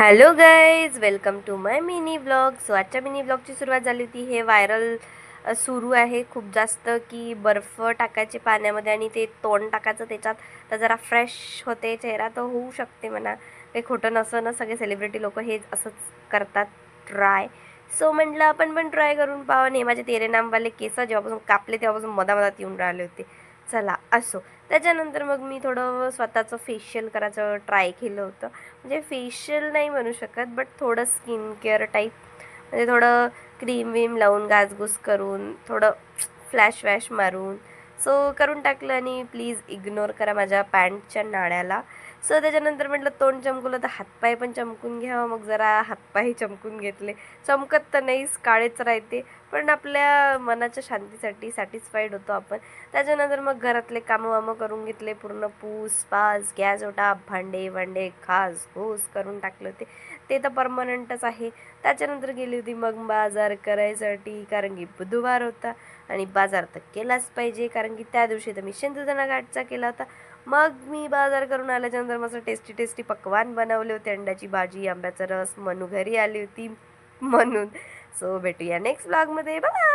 Hello guys, welcome to my mini blog. So आजच्या mini ब्लॉगची सुरुवात झाली होती. हे व्हायरल सुरू आहे खूप जास्त की बर्फ टाकायचे पाण्यामध्ये आणि ते तोंड टाकायचं त्याच्यात, तर जरा फ्रेश होते चेहरा. तर होऊ शकते म्हणा, काही खोटं नसं ना. सगळे सेलिब्रिटी लोक हे असंच करतात ट्राय. सो म्हटलं आपण पण ट्राय करून पाहावं. आणि माझे तेरे नामवाले केस जेव्हापासून कापले तेव्हापासून मधामधात येऊन राहिले होते. चला असो. त्याच्यानंतर मग मी थोडं स्वतःचं फेशियल करायचं ट्राय केलं होतं. म्हणजे फेशियल नाही म्हणू शकत, बट थोडं स्किन केअर टाईप. म्हणजे थोडं क्रीम विम लावून घासघूस करून थोडं फ्लॅश वॅश मारून सो करून टाकलं. आणि प्लीज इग्नोर करा माझ्या पॅन्टच्या नाड्याला. सो त्याच्यानंतर म्हटलं तोंड चमकवलं तर हातपाय पण चमकून घ्यावं. मग जरा हातपाय चमकून घेतले. चमकत तर नाहीच, काळेच राहते, पण आपल्या मनाच्या शांतीसाठी सॅटिस्फाईड होतो आपण. त्याच्यानंतर मग घरातले कामं वामं करून घेतले. पूर्ण पूस पास, गॅस ओटा, भांडे भांडे घास घूस करून टाकले होते. ते तर परमनंटच आहे. त्याच्यानंतर गेली होती मग बाजार करायसाठी, कारण की बुधवार होता आणि बाजार तर केलाच पाहिजे, कारण की त्या दिवशी तर मी शेंदूरजना घाटचा केला होता. मग मी बाजार करून आल्याच्यानंतर मस्त टेस्टी टेस्टी पक्वान बनवले होते. अंड्याची भाजी, आंब्याचा रस. मनू घरी आली होती म्हणून. सो भेटूया नेक्स्ट ब्लॉगमध्ये. बाय.